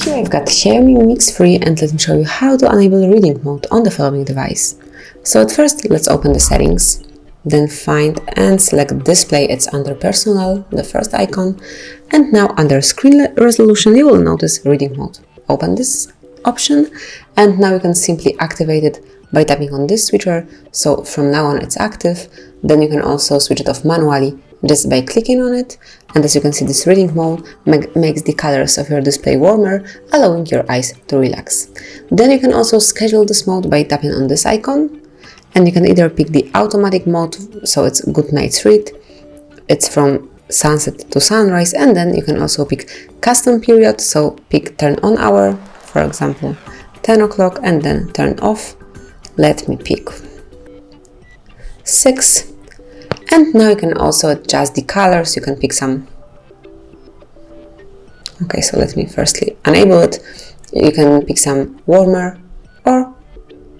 Here I've got Xiaomi Mi Mix 3 and let me show you how to enable reading mode on the following device. So at first let's open the settings, then find and select display. It's under personal, the first icon, and now under screen resolution you will notice reading mode. Open this option and now you can simply activate it by tapping on this switcher, so from now on it's active. Then you can also switch it off manually just by clicking on it, and as you can see this reading mode makes the colors of your display warmer, allowing your eyes to relax. Then you can also schedule this mode by tapping on this icon, and you can either pick the automatic mode, so it's good night's read, it's from sunset to sunrise, and then you can also pick custom period, so pick turn on hour, for example 10 o'clock, and then turn off, let me pick 6. And now you can also adjust the colors, you can pick some. Okay, so let me firstly enable it. You can pick some warmer or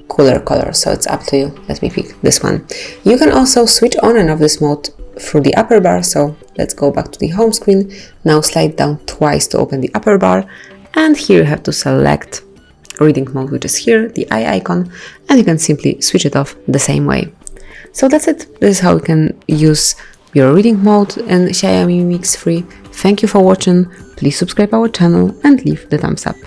cooler colors, so it's up to you. Let me pick this one. You can also switch on and off this mode through the upper bar, so let's go back to the home screen. Now slide down twice to open the upper bar, and here you have to select reading mode, which is here, the eye icon, and you can simply switch it off the same way. So that's it. This is how you can use your reading mode in Xiaomi Mi Mix 3. Thank you for watching. Please subscribe our channel and leave the thumbs up.